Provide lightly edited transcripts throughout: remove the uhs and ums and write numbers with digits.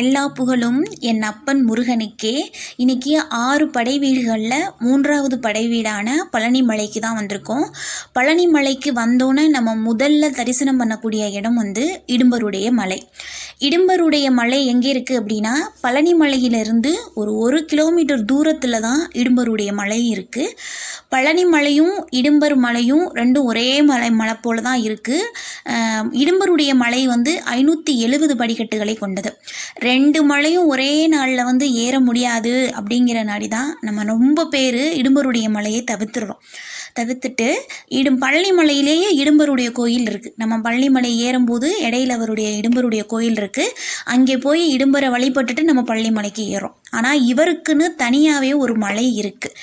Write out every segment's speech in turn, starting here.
எல்லா புகழும் என் அப்பன் முருகனுக்கே. இன்றைக்கி 6 படை வீடுகளில் 3வது படை வீடான பழனி மலைக்கு தான் வந்திருக்கோம். பழனி மலைக்கு வந்தோன்னே நம்ம முதல்ல தரிசனம் பண்ணக்கூடிய இடம் இடும்பருடைய மலை. இடும்பருடைய மலை எங்கே இருக்குது அப்படின்னா, பழனி மலையிலிருந்து ஒரு 1 கிலோமீட்டர் தூரத்தில் தான் இடும்பருடைய மலை இருக்குது. பழனி மலையும் இடும்பர் மலையும் ரெண்டும் ஒரே மலை போல தான் இருக்குது. இடும்பருடைய மலை 570 படிக்கட்டுகளை கொண்டது. 2 மலையும் ஒரே நாளில் ஏற முடியாது அப்படிங்கிறனாடி தான் நம்ம ரொம்ப பேர் இடும்பருடைய மலையை தவிர்த்துட்டு பழனி மலையிலேயே இடும்பருடைய கோயில் இருக்குது. நம்ம பழனி மலை ஏறும்போது இடையில அவருடைய இடும்பருடைய கோயில் இருக்குது. அங்கே போய் இடும்பரை வழிபட்டுட்டு நம்ம பழனி மலைக்கு ஏறுறோம். ஆனால் இவருக்குன்னு தனியாகவே ஒரு மலை இருக்குது.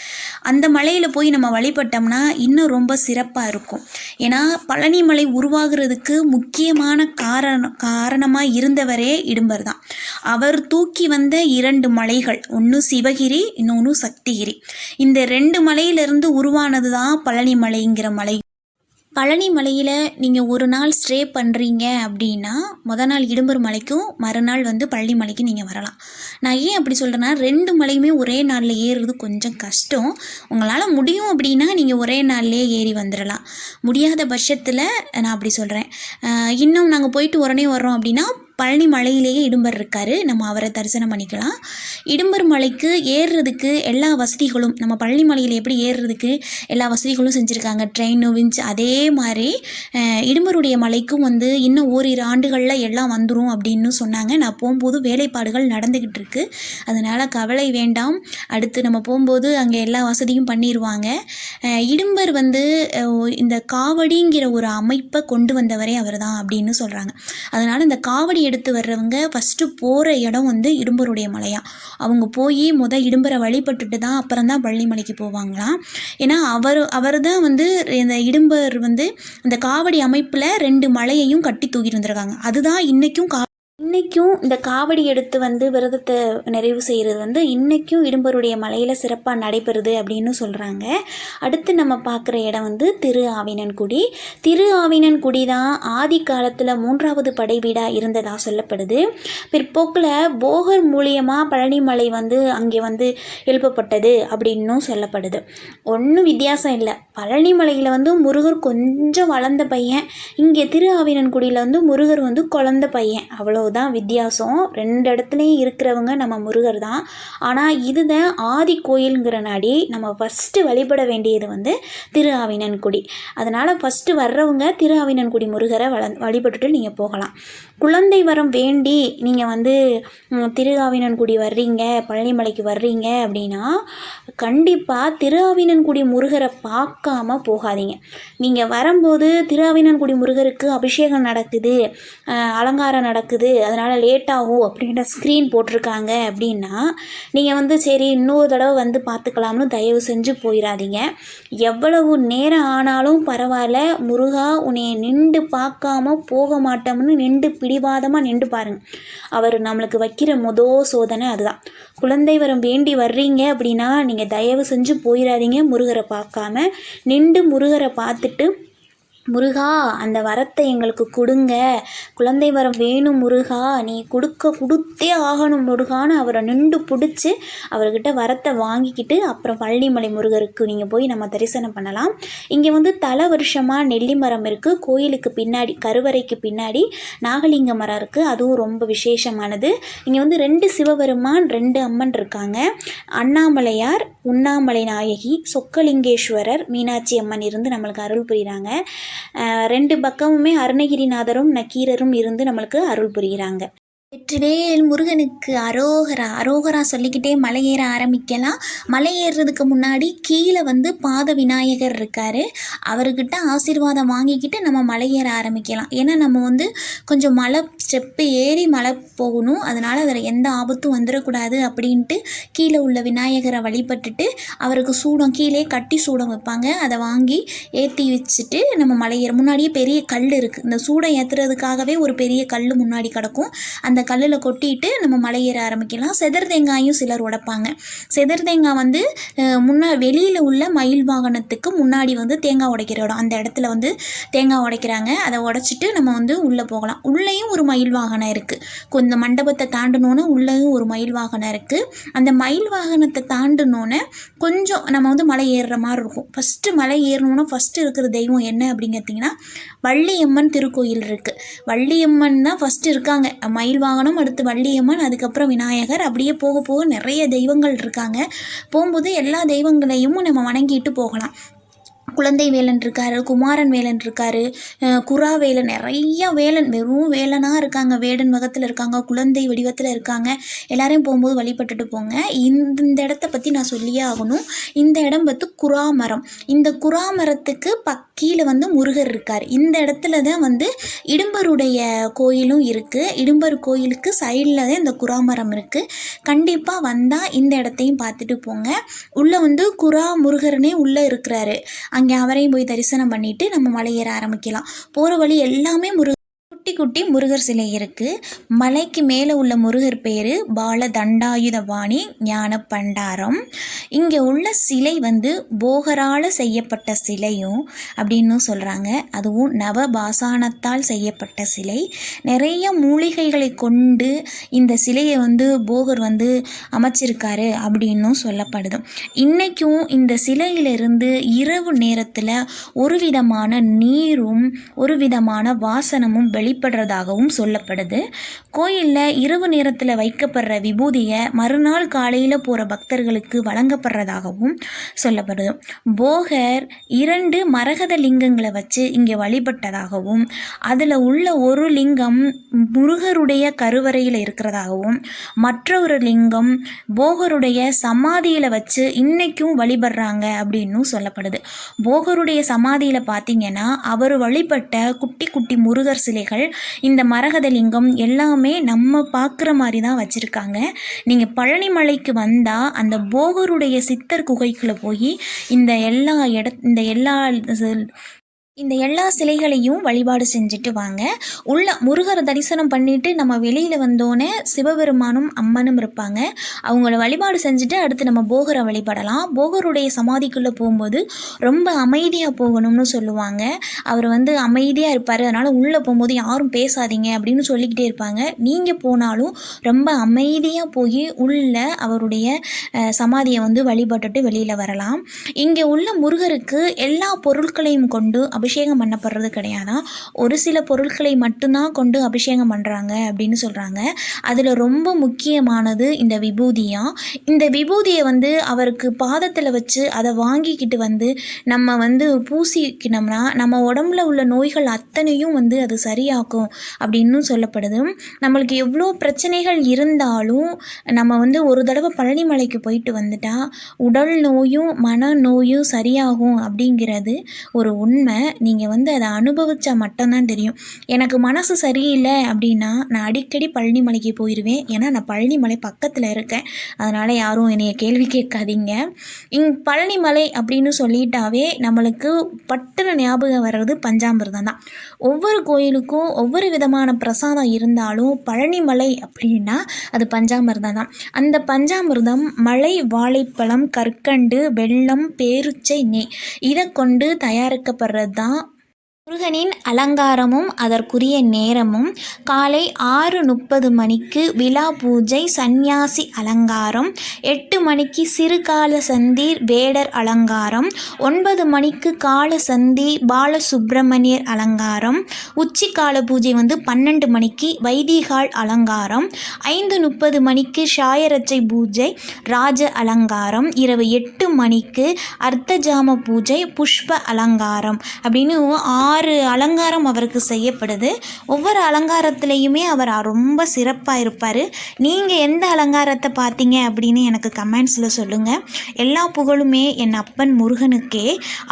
அந்த மலையில் போய் நம்ம வழிபட்டோம்னா இன்னும் ரொம்ப சிறப்பாக இருக்கும். ஏன்னா பழனி மலை உருவாகிறதுக்கு முக்கியமான காரணமாக இருந்தவரே இடும்பர் தான். அவர் தூக்கி வந்த 2 மலைகள், ஒன்று சிவகிரி, இன்னொன்று சக்திகிரி. இந்த 2 மலையிலிருந்து உருவானது தான் பழனி மலைங்கிற மலை. பழனி மலையில் நீங்கள் ஒரு நாள் ஸ்டே பண்ணுறீங்க அப்படின்னா மொதல் நாள் இடும்பர் மலைக்கும் மறுநாள் பழனி மலைக்கு நீங்கள் வரலாம். நான் ஏன் அப்படி சொல்கிறேன்னா, 2 மலையுமே ஒரே நாளில் ஏறுறது கொஞ்சம் கஷ்டம். உங்களால் முடியும் அப்படின்னா நீங்கள் ஒரே நாள்லேயே ஏறி வந்துடலாம். முடியாத பட்சத்தில் நான் அப்படி சொல்கிறேன். இன்னும் நாங்கள் போயிட்டு உடனே வர்றோம் அப்படின்னா பழனி மலையிலேயே இடும்பர் இருக்கார், நம்ம அவரை தரிசனம் பண்ணிக்கலாம். இடும்பர் மலைக்கு ஏறுறதுக்கு எல்லா வசதிகளும் நம்ம பழனி மலையில் எப்படி ஏறுறதுக்கு எல்லா வசதிகளும் செஞ்சுருக்காங்க, ட்ரெயின், விஞ்ச். அதே மாதிரி இடும்பருடைய மலைக்கும் இன்னும் ஓரிரு ஆண்டுகளில் எல்லாம் வந்துடும் அப்படின்னு சொன்னாங்க. நான் போகும்போது வேலைப்பாடுகள் நடந்துக்கிட்டு இருக்கு, அதனால் கவலை வேண்டாம். அடுத்து நம்ம போகும்போது அங்கே எல்லா வசதியும் பண்ணிடுவாங்க. இடும்பர் இந்த காவடிங்கிற ஒரு அமைப்பை கொண்டு வந்தவரே அவர் தான் அப்படின்னு சொல்கிறாங்க. அதனால் இந்த காவடி எடுத்து வர்றவங்க ஃபஸ்ட்டு போகிற இடம் இடும்பருடைய மலையா. அவங்க போய் இடும்பரை வழிபட்டுட்டு தான் அப்புறம் தான் பழனி மலைக்கு போவாங்களாம். ஏன்னா அவர் தான் இந்த இடும்பர் அந்த காவடி அமைப்பில் 2 மலையையும் கட்டி தூக்கிட்டு வந்திருக்காங்க. அதுதான் இன்றைக்கும் இந்த காவடி எடுத்து விரதத்தை நிறைவு செய்கிறது இன்றைக்கும் இடும்பருடைய மலையில் சிறப்பாக நடைபெறுது அப்படின்னு சொல்கிறாங்க. அடுத்து நம்ம பார்க்குற இடம் திரு ஆவினன்குடி. திரு ஆவினன்குடி தான் ஆதி காலத்தில் 3வது படை வீடாக இருந்ததாக சொல்லப்படுது. பிற்போக்கில் போகர் மூலியமாக பழனி மலை அங்கே எழுப்பப்பட்டது அப்படின்னும் சொல்லப்படுது. ஒன்றும் வித்தியாசம் இல்லை. பழனி மலையில் முருகர் கொஞ்சம் வளர்ந்த பையன், இங்கே திரு ஆவினன்குடியில் முருகர் குழந்த பையன், அவ்வளோ தான் வித்தியாசம். 2 இடத்துலையும் இருக்கிறவங்க நம்ம முருகர் தான். ஆனால் இதுதான் ஆதி கோயிலுங்கிறனாடி நம்ம ஃபஸ்ட்டு வழிபட வேண்டியது திரு ஆவினன்குடி. அதனால் ஃபஸ்ட்டு வர்றவங்க திரு ஆவினன்குடி முருகரை வழிபட்டுட்டு நீங்கள் போகலாம். குழந்தை வரம் வேண்டி நீங்கள் திரு ஆவினன்குடி வர்றீங்க, பழனி மலைக்கு வர்றீங்க அப்படின்னா கண்டிப்பாக திரு ஆவினன்குடி முருகரை பார்க்காம போகாதீங்க. நீங்கள் வரும்போது திரு ஆவினன்குடி முருகருக்கு அபிஷேகம் நடக்குது, அலங்காரம் நடக்குது, அதனால் லேட் ஆகும் அப்படின்ற ஸ்க்ரீன் போட்டிருக்காங்க அப்படின்னா நீங்கள் சரி இன்னொரு தடவை பார்த்துக்கலாம்னு தயவு செஞ்சு போயிடாதீங்க. எவ்வளவு நேரம் ஆனாலும் பரவாயில்ல, முருகா உன்னை நின்று பார்க்காம போக மாட்டோம்னு நின்று பிடிவாதமாக நின்று பாருங்கள். அவர் நம்மளுக்கு வைக்கிற சோதனை அதுதான். குழந்தை வரம் வேண்டி வர்றீங்க அப்படின்னா நீங்கள் தயவு செஞ்சு போயிடாதீங்க முருகரை பார்க்காம. நின்று முருகரை பார்த்துட்டு, முருகா அந்த வரத்தை எங்களுக்கு கொடுங்க, குழந்தை வரம் வேணும் முருகா, நீ கொடுத்தே ஆகணும் முருகான்னு அவரை நின்று பிடிச்சி அவர்கிட்ட வரத்தை வாங்கிக்கிட்டு அப்புறம் பழனிமலை முருகருக்கு நீங்கள் போய் நம்ம தரிசனம் பண்ணலாம். இங்கே தல வருஷமாக நெல்லி மரம் இருக்குது. கோயிலுக்கு பின்னாடி, கருவறைக்கு பின்னாடி நாகலிங்க மரம் இருக்குது, அதுவும் ரொம்ப விசேஷமானது. இங்கே 2 சிவபெருமான், 2 அம்மன் இருக்காங்க. அண்ணாமலையார், உண்ணாமலை நாயகி, சொக்கலிங்கேஸ்வரர், மீனாட்சி அம்மன் இருந்து நம்மளுக்கு அருள் புரிகிறாங்க. 2 பக்கமுமே அருணகிரிநாதரும் நக்கீரரும் இருந்து நம்மளுக்கு அருள் புரிகிறாங்க. வெற்றிவேல் முருகனுக்கு அரோகரா. அரோகரா சொல்லிக்கிட்டே மலை ஏற ஆரம்பிக்கலாம். மலை ஏறுறதுக்கு முன்னாடி கீழே பாத விநாயகர் இருக்கார். அவர்கிட்ட ஆசீர்வாதம் வாங்கிக்கிட்டு நம்ம மலை ஏற ஆரம்பிக்கலாம். ஏன்னா நம்ம கொஞ்சம் மலை ஸ்டெப்பு ஏறி மலை போகணும், அதனால் அதில் எந்த ஆபத்தும் வந்துடக்கூடாது அப்படின்ட்டு கீழே உள்ள விநாயகரை வழிபட்டுட்டு அவருக்கு சூடம் கீழே கட்டி சூடம் வைப்பாங்க, அதை வாங்கி ஏற்றி வச்சுட்டு நம்ம மலை ஏற. முன்னாடியே பெரிய கல் இருக்குது, இந்த சூடம் ஏற்றுறதுக்காகவே ஒரு பெரிய கல் முன்னாடி கிடக்கும். அந்த அந்த கல்லில் கொட்டிட்டு நம்ம மலை ஏற ஆரம்பிக்கலாம். செதர் தேங்காயும் சிலர் உடைப்பாங்க. செதர் தேங்காய் வந்து வெளியில் உள்ள மயில் வாகனத்துக்கு முன்னாடி வந்து தேங்காய் உடைக்கிற இடம், அந்த இடத்துல வந்து தேங்காய் உடைக்கிறாங்க. அதை உடைச்சிட்டு நம்ம வந்து உள்ளே போகலாம். உள்ளேயும் ஒரு மயில் வாகனம் இருக்குது. கொஞ்சம் மண்டபத்தை தாண்டினோன்னே உள்ளேயும் ஒரு மயில் வாகனம் இருக்குது. அந்த மயில் வாகனத்தை தாண்டினோன்னே கொஞ்சம் நம்ம வந்து மலை ஏறுற மாதிரி இருக்கும். ஃபஸ்ட்டு மலை ஏறணுன்னா ஃபஸ்ட்டு இருக்கிற தெய்வம் என்ன அப்படின்னு பார்த்தீங்கன்னா வள்ளியம்மன் திருக்கோயில் இருக்குது. வள்ளியம்மன் தான் ஃபஸ்ட்டு இருக்காங்க. மயில் வாகனம், அடுத்து வள்ளியம்மன், அதுக்கப்புறம் விநாயகர், அப்படியே போக போக நிறைய தெய்வங்கள் இருக்காங்க. போகும்போது எல்லா தெய்வங்களையும் நம்ம வணங்கிட்டு போகலாம். குழந்தை வேலன் இருக்கார், குமாரன் வேலன் இருக்கார், குறா வேலன், நிறைய வேலன், வெறும் வேலனாக இருக்காங்க. வேடன் வகத்தில் இருக்காங்க, குழந்தை வடிவத்தில் இருக்காங்க. எல்லாரையும் போகும்போது வழிபட்டுட்டு போங்க. இந்த இடத்த பற்றி நான் சொல்லியே ஆகணும். இந்த இடம் பார்த்து குறாமரம். இந்த குறாமரத்துக்கு கீழே வந்து முருகர் இருக்கார். இந்த இடத்துல தான் வந்து இடும்பருடைய கோயிலும் இருக்குது. இடும்பர் கோயிலுக்கு சைடில் தான் இந்த குறாமரம் இருக்குது. கண்டிப்பாக வந்தால் இந்த இடத்தையும் பார்த்துட்டு போங்க. உள்ளே வந்து குறா முருகர்னே உள்ளே இருக்கிறாரு. அங்கே அவரையும் போய் தரிசனம் பண்ணிவிட்டு நம்ம மலை ஏற ஆரம்பிக்கலாம். போகிற வழி எல்லாமே குட்டி குட்டி முருகர் சிலை இருக்குது. மலைக்கு மேலே உள்ள முருகர் பேர் பால தண்டாயுதபாணி ஞான பண்டாரம். இங்கே உள்ள சிலை வந்து போகரால் செய்யப்பட்ட சிலையும் அப்படின்னு சொல்கிறாங்க. அதுவும் நவபாசானத்தால் செய்யப்பட்ட சிலை. நிறைய மூலிகைகளை கொண்டு இந்த சிலையை வந்து போகர் வந்து அமைச்சிருக்காரு அப்படின்னும் சொல்லப்படுது. இன்றைக்கும் இந்த சிலையிலிருந்து இரவு நேரத்தில் ஒரு விதமான நீரும் ஒரு விதமான வாசனமும் வெளிப்படுறதாகவும் சொல்லப்படுது. கோயிலில் இரவு நேரத்தில் வைக்கப்படுற விபூதியை மறுநாள் காலையில் போகிற பக்தர்களுக்கு வழங்கப்படுறதாகவும் சொல்லப்படுது. போகர் 2 மரகத லிங்கங்களை வச்சு இங்கே வழிபட்டதாகவும் அதில் உள்ள ஒரு லிங்கம் முருகருடைய கருவறையில் இருக்கிறதாகவும் மற்றொரு லிங்கம் போகருடைய சமாதியில் வச்சு இன்னைக்கும் வழிபடுறாங்க அப்படின்னும் சொல்லப்படுது. போகருடைய சமாதியில் பார்த்தீங்கன்னா அவர் வழிபட்ட குட்டி குட்டி முருகர் சிலைகள், இந்த மரகத லிங்கம் எல்லாமே நம்ம பார்க்குற மாதிரி தான் வச்சுருக்காங்க. நீங்கள் பழனி மலைக்கு வந்தால் அந்த போகருடைய சித்தர் குகைக்குள்ளே போய் இந்த எல்லா சிலைகளையும் வழிபாடு செஞ்சுட்டு வாங்க. உள்ள முருகரை தரிசனம் பண்ணிவிட்டு நம்ம வெளியில் வந்தோன்னே சிவபெருமானும் அம்மனும் இருப்பாங்க. அவங்கள வழிபாடு செஞ்சுட்டு அடுத்து நம்ம போகரை வழிபடலாம். போகருடைய சமாதிக்குள்ளே போகும்போது ரொம்ப அமைதியாக போகணும்னு சொல்லுவாங்க. அவர் வந்து அமைதியாக இருப்பார். அதனால் உள்ளே போகும்போது யாரும் பேசாதீங்க அப்படின்னு சொல்லிக்கிட்டே இருப்பாங்க. நீங்கள் போனாலும் ரொம்ப அமைதியாக போய் உள்ள அவருடைய சமாதியை வந்து வழிபட்டுட்டு வெளியில் வரலாம். இங்கே உள்ள முருகருக்கு எல்லா பொருட்களையும் கொண்டு அபிஷேகம் பண்ணப்படுறது கிடையாதான். ஒரு சில பொருட்களை மட்டும்தான் கொண்டு அபிஷேகம் பண்ணுறாங்க அப்படின்னு சொல்கிறாங்க. அதில் ரொம்ப முக்கியமானது இந்த விபூதியா. இந்த விபூதியை வந்து அவருக்கு பாதத்தில் வச்சு அதை வாங்கிக்கிட்டு வந்து நம்ம வந்து பூசிக்கினோம்னா நம்ம உடம்புல உள்ள நோய்கள் அத்தனையும் வந்து அது சரியாக்கும் அப்படின்னு சொல்லப்படுது. நம்மளுக்கு எவ்வளோ பிரச்சனைகள் இருந்தாலும் நம்ம வந்து ஒரு தடவை பழனி மலைக்கு போயிட்டு வந்துட்டா உடல் நோயும் மன நோயும் சரியாகும் அப்படிங்கிறது ஒரு உண்மை. நீங்கள் வந்து அதை அனுபவித்தா மட்டும்தான் தெரியும். எனக்கு மனசு சரியில்லை அப்படின்னா நான் அடிக்கடி பழனி மலைக்கு போயிடுவேன். ஏன்னா நான் பழனி மலை பக்கத்தில் இருக்கேன். அதனால் யாரும் என்னைய கேள்வி கேட்காதீங்க. பழனி மலை அப்படின்னு சொல்லிட்டாவே நம்மளுக்கு பட்டுன ஞாபகம் வர்றது பஞ்சாமிர்தம் தான். ஒவ்வொரு கோயிலுக்கும் ஒவ்வொரு விதமான பிரசாதம் இருந்தாலும் பழனி மலை அப்படின்னா அது பஞ்சாமிர்தம் தான். அந்த பஞ்சாமிர்தம் மலை வாழைப்பழம், கற்கண்டு, வெல்லம், பேரிச்சை, நெய் இதை கொண்டு தயாரிக்கப்படுறது தான். முருகனின் அலங்காரமும் அதற்குரிய நேரமும் காலை 6:30 மணிக்கு விழா பூஜை சந்நியாசி அலங்காரம், 8 மணிக்கு சிறுகால சந்தி வேடர் அலங்காரம், 9 மணிக்கு கால சந்தி பாலசுப்பிரமணியர் அலங்காரம், உச்சிக்கால பூஜை வந்து 12 மணிக்கு வைதிகால் அலங்காரம், 5:30 மணிக்கு ஷாயரச்சை பூஜை ராஜ அலங்காரம், இரவு 8 மணிக்கு அர்த்தஜாம பூஜை புஷ்ப அலங்காரம் அப்படின்னு 6 அலங்காரம் அவருக்கு செய்யப்படுது. ஒவ்வொரு அலங்காரத்துலேயுமே அவர் ரொம்ப சிறப்பாக இருப்பார். நீங்கள் எந்த அலங்காரத்தை பார்த்தீங்க அப்படின்னு எனக்கு கமெண்ட்ஸில் சொல்லுங்கள். எல்லா புகழுமே என் அப்பன் முருகனுக்கே.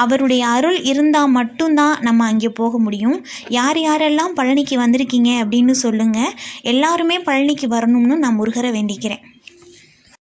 அவருடைய அருள் இருந்தால் மட்டும்தான் நம்ம அங்கே போக முடியும். யார் யாரெல்லாம் பழனிக்கு வந்திருக்கீங்க அப்படின்னு சொல்லுங்கள். எல்லாருமே பழனிக்கு வரணும்னு நான் முருகரை வேண்டிக்கிறேன்.